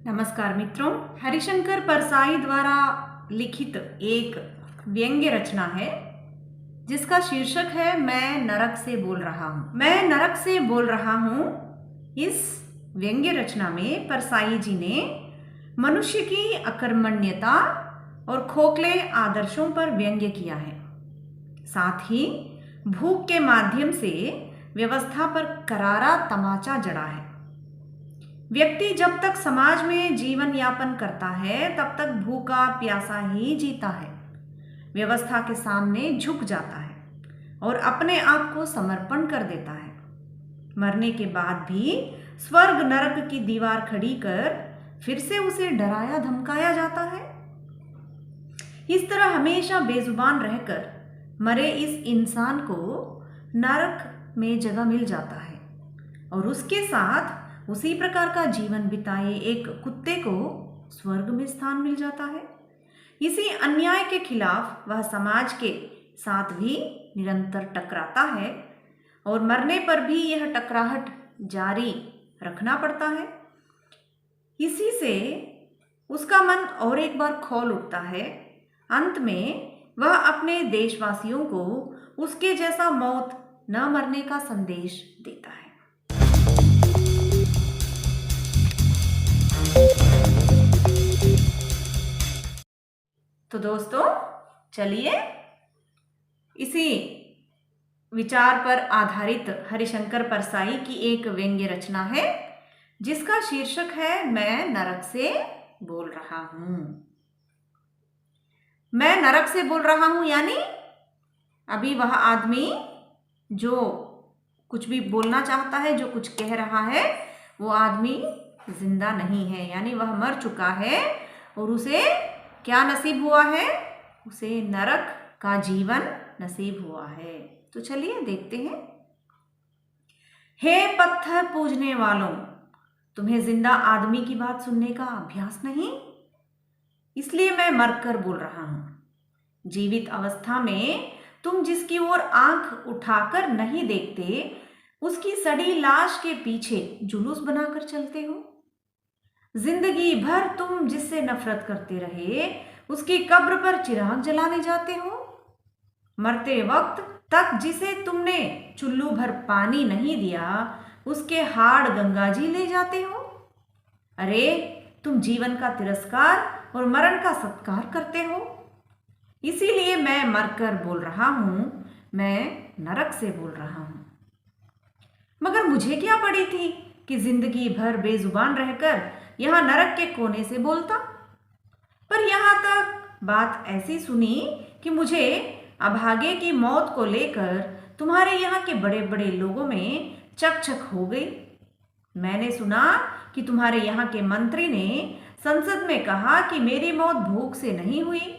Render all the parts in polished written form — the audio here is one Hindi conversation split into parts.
नमस्कार मित्रों, हरिशंकर परसाई द्वारा लिखित एक व्यंग्य रचना है जिसका शीर्षक है मैं नरक से बोल रहा हूँ। मैं नरक से बोल रहा हूँ। इस व्यंग्य रचना में परसाई जी ने मनुष्य की अकर्मण्यता और खोखले आदर्शों पर व्यंग्य किया है। साथ ही भूख के माध्यम से व्यवस्था पर करारा तमाचा जड़ा है। व्यक्ति जब तक समाज में जीवन यापन करता है तब तक भूखा प्यासा ही जीता है, व्यवस्था के सामने झुक जाता है और अपने आप को समर्पण कर देता है। मरने के बाद भी स्वर्ग नरक की दीवार खड़ी कर फिर से उसे डराया धमकाया जाता है। इस तरह हमेशा बेजुबान रहकर मरे इस इंसान को नरक में जगह मिल जाता है और उसके साथ उसी प्रकार का जीवन बिताए एक कुत्ते को स्वर्ग में स्थान मिल जाता है। इसी अन्याय के खिलाफ वह समाज के साथ भी निरंतर टकराता है और मरने पर भी यह टकराहट जारी रखना पड़ता है। इसी से उसका मन और एक बार खौल उठता है। अंत में वह अपने देशवासियों को उसके जैसा मौत न मरने का संदेश देता है। तो दोस्तों, चलिए इसी विचार पर आधारित हरिशंकर परसाई की एक व्यंग्य रचना है जिसका शीर्षक है मैं नरक से बोल रहा हूं। मैं नरक से बोल रहा हूं यानी अभी वह आदमी जो कुछ भी बोलना चाहता है, जो कुछ कह रहा है, वो आदमी जिंदा नहीं है, यानी वह मर चुका है और उसे क्या नसीब हुआ है? उसे नरक का जीवन नसीब हुआ है। तो चलिए देखते हैं। हे पत्थर पूजने वालों, तुम्हें जिंदा आदमी की बात सुनने का अभ्यास नहीं, इसलिए मैं मरकर बोल रहा हूं। जीवित अवस्था में तुम जिसकी ओर आंख उठाकर नहीं देखते, उसकी सड़ी लाश के पीछे जुलूस बनाकर चलते हो। जिंदगी भर तुम जिससे नफरत करते रहे, उसकी कब्र पर चिराग जलाने जाते हो। मरते वक्त तक जिसे तुमने चुल्लू भर पानी नहीं दिया, उसके हाड़ गंगाजी ले जाते हो। अरे, तुम जीवन का तिरस्कार और मरण का सत्कार करते हो। इसीलिए मैं मरकर बोल रहा हूं, मैं नरक से बोल रहा हूं। मगर मुझे क्या पड़ी थी कि जिंदगी भर बेजुबान रहकर यहां नरक के कोने से बोलता। पर यहां तक बात ऐसी सुनी कि मुझे अभागे की मौत को लेकर तुम्हारे यहाँ के बड़े बड़े लोगों में चकचक हो गई। मैंने सुना कि तुम्हारे यहाँ के मंत्री ने संसद में कहा कि मेरी मौत भूख से नहीं हुई,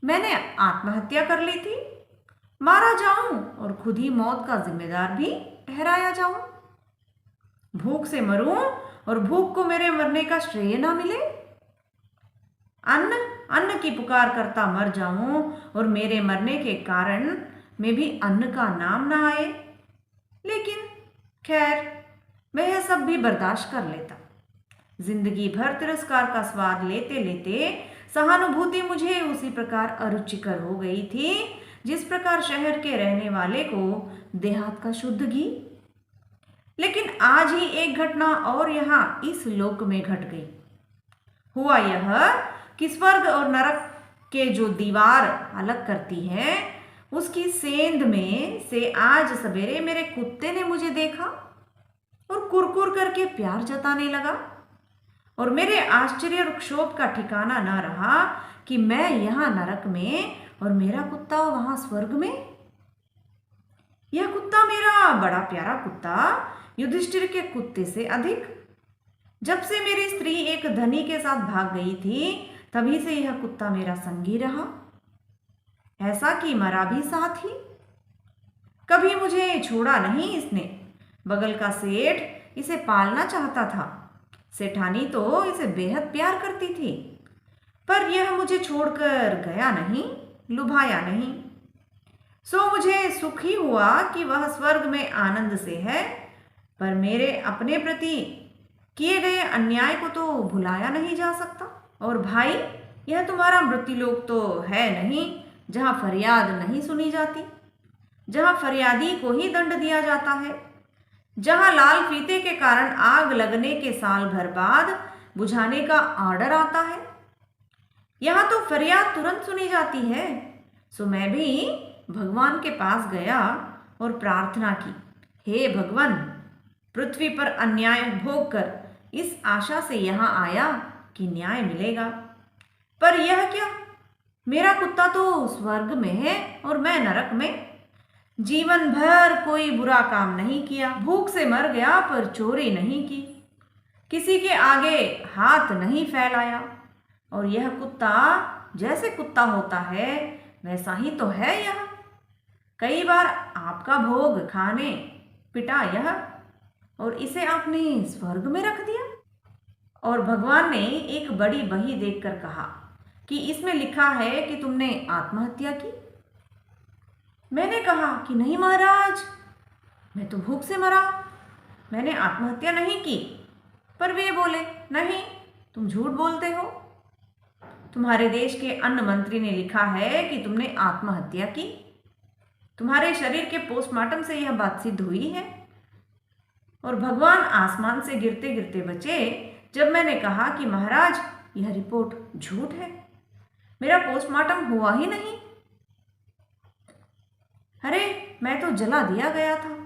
मैंने आत्महत्या कर ली थी। मारा जाऊं और खुद ही मौत का जिम्मेदार भी ठहराया जाऊं। भूख से मरूं और भूख को मेरे मरने का श्रेय ना मिले। अन्न अन्न की पुकार करता मर जाऊं और मेरे मरने के कारण में भी अन्न का नाम ना आए। लेकिन खैर, मैं यह सब भी बर्दाश्त कर लेता। जिंदगी भर तिरस्कार का स्वाद लेते लेते सहानुभूति मुझे उसी प्रकार अरुचिकर हो गई थी जिस प्रकार शहर के रहने वाले को देहात का शुद्ध घी। लेकिन आज ही एक घटना और यहाँ इस लोक में घट गई। हुआ यह कि स्वर्ग और नरक के जो दीवार अलग करती है, उसकी सेंध में से आज सवेरे मेरे कुत्ते ने मुझे देखा और कुरकुर करके प्यार जताने लगा। और मेरे आश्चर्य और क्षोभ का ठिकाना ना रहा कि मैं यहाँ नरक में और मेरा कुत्ता वहां स्वर्ग में। यह कुत्ता मेरा बड़ा प्यारा कुत्ता युधिष्ठिर के कुत्ते से अधिक। जब से मेरी स्त्री एक धनी के साथ भाग गई थी, तभी से यह कुत्ता मेरा संगी रहा, ऐसा कि मरा भी साथ ही। कभी मुझे छोड़ा नहीं इसने। बगल का सेठ इसे पालना चाहता था। सेठानी तो इसे बेहद प्यार करती थी, पर यह मुझे छोड़कर गया नहीं, लुभाया नहीं। सो मुझे सुख ही हुआ कि वह स्वर्ग में आनंद से है, पर मेरे अपने प्रति किए गए अन्याय को तो भुलाया नहीं जा सकता। और भाई, यह तुम्हारा मृत्युलोक तो है नहीं जहां फरियाद नहीं सुनी जाती, जहां फरियादी को ही दंड दिया जाता है, जहां लाल फीते के कारण आग लगने के साल भर बाद बुझाने का ऑर्डर आता है। यहां तो फरियाद तुरंत सुनी जाती है। सो मैं भी भगवान के पास गया और प्रार्थना की, हे भगवान, पृथ्वी पर अन्याय भोग कर इस आशा से यहाँ आया कि न्याय मिलेगा, पर यह क्या, मेरा कुत्ता तो स्वर्ग में है और मैं नरक में। जीवन भर कोई बुरा काम नहीं किया, भूख से मर गया पर चोरी नहीं की, किसी के आगे हाथ नहीं फैलाया, और यह कुत्ता जैसे कुत्ता होता है वैसा ही तो है यह। कई बार आपका भोग खाने पिटा यह, और इसे आपने स्वर्ग में रख दिया। और भगवान ने एक बड़ी बही देखकर कहा कि इसमें लिखा है कि तुमने आत्महत्या की। मैंने कहा कि नहीं महाराज, मैं तो भूख से मरा, मैंने आत्महत्या नहीं की। पर वे बोले, नहीं, तुम झूठ बोलते हो, तुम्हारे देश के अन्न मंत्री ने लिखा है कि तुमने आत्महत्या की। तुम्हारे शरीर के पोस्टमार्टम से यह बात सिद्ध हुई है। और भगवान आसमान से गिरते गिरते बचे जब मैंने कहा कि महाराज, यह रिपोर्ट झूठ है, मेरा पोस्टमार्टम हुआ ही नहीं। अरे, मैं तो जला दिया गया था।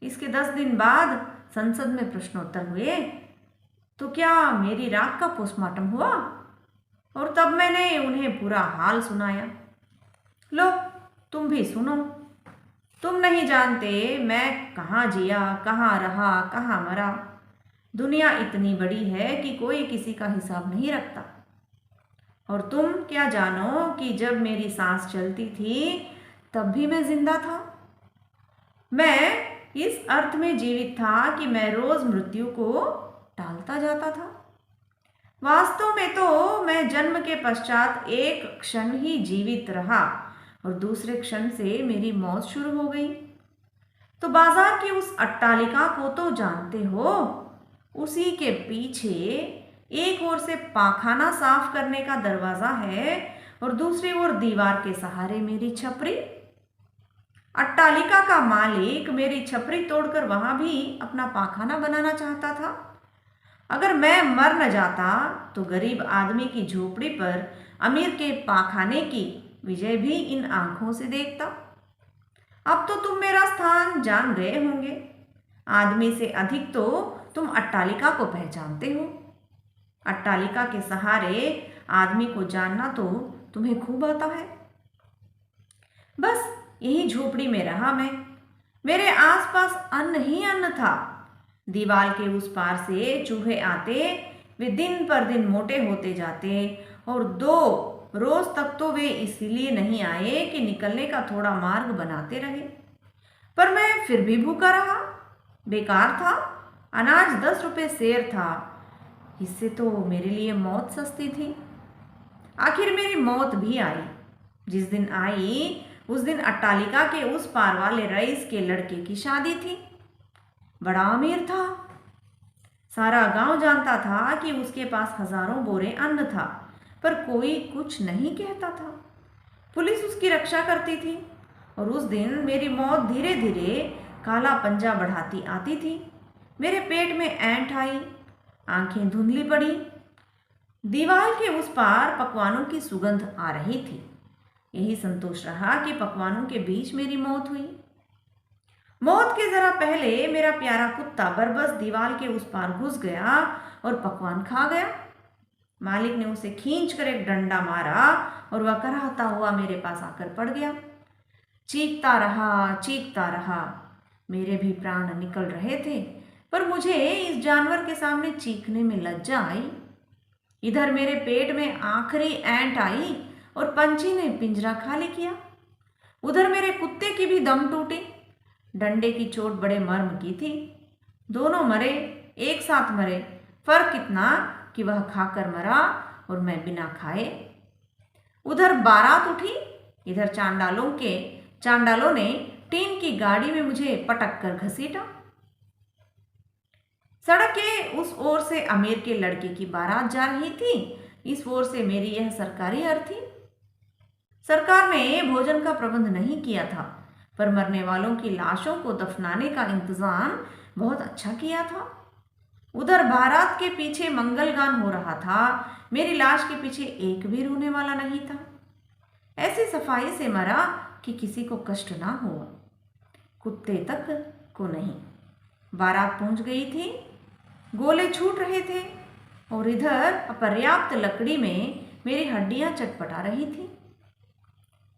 इसके 10 दिन बाद संसद में प्रश्नोत्तर हुए तो क्या मेरी राख का पोस्टमार्टम हुआ, और तब मैंने उन्हें पूरा हाल सुनाया। लो, तुम भी सुनो। तुम नहीं जानते मैं कहाँ जिया, कहाँ रहा, कहाँ मरा। दुनिया इतनी बड़ी है कि कोई किसी का हिसाब नहीं रखता। और तुम क्या जानो कि जब मेरी सांस चलती थी तब भी मैं जिंदा था। मैं इस अर्थ में जीवित था कि मैं रोज मृत्यु को टालता जाता था। वास्तव में तो मैं जन्म के पश्चात एक क्षण ही जीवित रहा और दूसरे क्षण से मेरी मौत शुरू हो गई। तो बाजार की उस अट्टालिका को तो जानते हो, उसी के पीछे एक ओर से पाखाना साफ करने का दरवाजा है और दूसरी ओर दीवार के सहारे मेरी छपरी। अट्टालिका का मालिक मेरी छपरी तोड़कर वहां भी अपना पाखाना बनाना चाहता था। अगर मैं मर न जाता तो गरीब आदमी की झोपड़ी पर अमीर के पाखाने की विजय भी इन आंखों से देखता। अब तो तुम मेरा स्थान जान गए होंगे। आदमी से अधिक तो तुम अट्टालिका को पहचानते हो। अट्टालिका के सहारे आदमी को जानना तो तुम्हें खूब आता है। बस यही झोपड़ी में रहा मैं। मेरे आसपास अन्न ही अन्न था। दीवार के उस पार से चूहे आते, वे दिन पर दिन मोटे होते जाते, और 2 रोज तक तो वे इसीलिए नहीं आए कि निकलने का थोड़ा मार्ग बनाते रहे। पर मैं फिर भी भूखा रहा। बेकार था। अनाज 10 रुपए सेर था। इससे तो मेरे लिए मौत सस्ती थी। आखिर मेरी मौत भी आई। जिस दिन आई उस दिन अट्टालिका के उस पार वाले रईस के लड़के की शादी थी। बड़ा अमीर था। सारा गांव जानता था कि उसके पास हजारों बोरे अन्न था, पर कोई कुछ नहीं कहता था। पुलिस उसकी रक्षा करती थी। और उस दिन मेरी मौत धीरे धीरे काला पंजा बढ़ाती आती थी। मेरे पेट में ऐंठ आई, आंखें धुंधली पड़ी। दीवार के उस पार पकवानों की सुगंध आ रही थी। यही संतोष रहा कि पकवानों के बीच मेरी मौत हुई। मौत के जरा पहले मेरा प्यारा कुत्ता बरबस दीवार के उस पार घुस गया और पकवान खा गया। मालिक ने उसे खींच कर एक डंडा मारा और वह कराहता हुआ मेरे पास आकर पड़ गया। चीखता रहा। मेरे भी प्राण निकल रहे थे, पर मुझे इस जानवर के सामने चीखने में लज्जा आई। इधर मेरे पेट में आखिरी ऐंठ आई और पंछी ने पिंजरा खाली किया। उधर मेरे कुत्ते की भी दम टूटी। डंडे की चोट बड़े मर्म की थी। दोनों मरे, एक साथ मरे। फर्क इतना कि वह खाकर मरा और मैं बिना खाए। उधर बारात उठी, इधर चांडालों ने टीन की गाड़ी में मुझे पटक कर घसीटा। सड़क के उस ओर से अमीर के लड़के की बारात जा रही थी, इस ओर से मेरी यह सरकारी अर्थी। सरकार ने भोजन का प्रबंध नहीं किया था, पर मरने वालों की लाशों को दफनाने का इंतजाम बहुत अच्छा किया था। उधर बारात के पीछे मंगलगान हो रहा था, मेरी लाश के पीछे एक भी रोने वाला नहीं था। ऐसी सफाई से मरा कि किसी को कष्ट ना हुआ, कुत्ते तक को नहीं। बारात पहुंच गई थी, गोले छूट रहे थे और इधर अपर्याप्त लकड़ी में मेरी हड्डियां चटपटा रही थी।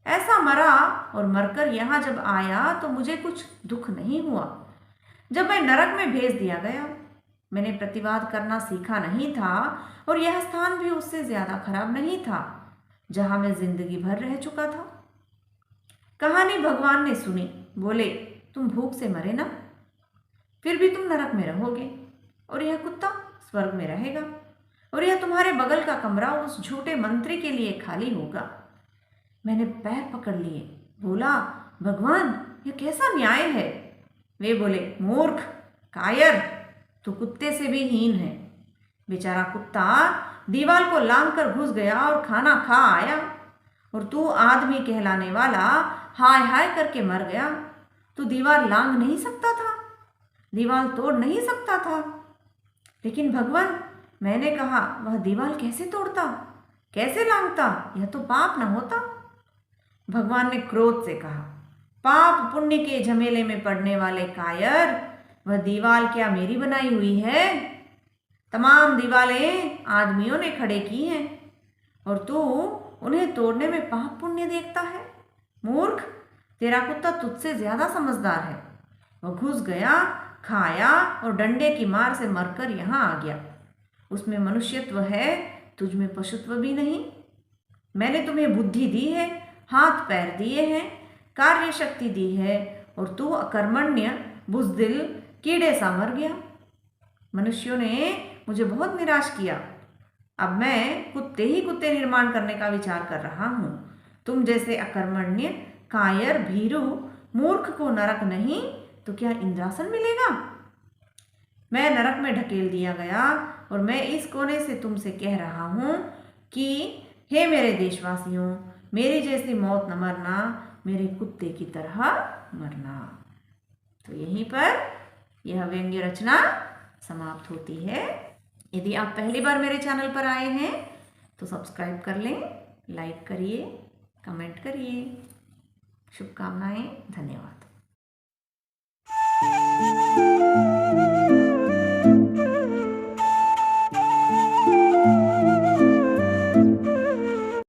ऐसा मरा और मरकर यहाँ जब आया तो मुझे कुछ दुख नहीं हुआ। जब मैं नरक में भेज दिया गया, मैंने प्रतिवाद करना सीखा नहीं था और यह स्थान भी उससे ज्यादा खराब नहीं था जहां मैं जिंदगी भर रह चुका था। कहानी भगवान ने सुनी, बोले तुम भूख से मरे ना, फिर भी तुम नरक में रहोगे और यह कुत्ता स्वर्ग में रहेगा और यह तुम्हारे बगल का कमरा उस झूठे मंत्री के लिए खाली होगा। मैंने पैर पकड़ लिए, बोला भगवान यह कैसा न्याय है। वे बोले मूर्ख, कायर, तू कुत्ते से भी हीन है। बेचारा कुत्ता दीवार को लांग कर घुस गया और खाना खा आया और तू आदमी कहलाने वाला हाय हाय करके मर गया। तू दीवार लांग नहीं सकता था, दीवार तोड़ नहीं सकता था। लेकिन भगवान, मैंने कहा वह दीवार कैसे तोड़ता, कैसे लांगता, यह तो पाप न होता। भगवान ने क्रोध से कहा, पाप पुण्य के झमेले में पड़ने वाले कायर, वह दीवार क्या मेरी बनाई हुई है? तमाम दीवारें आदमियों ने खड़े की हैं और तू उन्हें तोड़ने में पाप पुण्य देखता है। मूर्ख, तेरा कुत्ता तुझसे ज्यादा समझदार है। वह घुस गया, खाया और डंडे की मार से मरकर यहाँ आ गया। उसमें मनुष्यत्व है, तुझ में पशुत्व भी नहीं। मैंने तुम्हें बुद्धि दी है, हाथ पैर दिए हैं, कार्य शक्ति दी है और तू अकर्मण्य, बुज़दिल, कीड़े सा मर गया। मनुष्यों ने मुझे बहुत निराश किया। अब मैं कुत्ते ही कुत्ते निर्माण करने का विचार कर रहा हूँ। तुम जैसे अकर्मण्य, कायर, भीरू, मूर्ख को नरक नहीं तो क्या इंद्रासन मिलेगा? मैं नरक में ढकेल दिया गया और मैं इस कोने से तुमसे कह रहा हूँ कि हे मेरे देशवासियों, मेरी जैसी मौत न मरना, मेरे कुत्ते की तरह मरना। तो यहीं पर यह व्यंग्य रचना समाप्त होती है। यदि आप पहली बार मेरे चैनल पर आए हैं तो सब्सक्राइब कर लें, लाइक करिए, कमेंट करिए। शुभकामनाएं, धन्यवाद।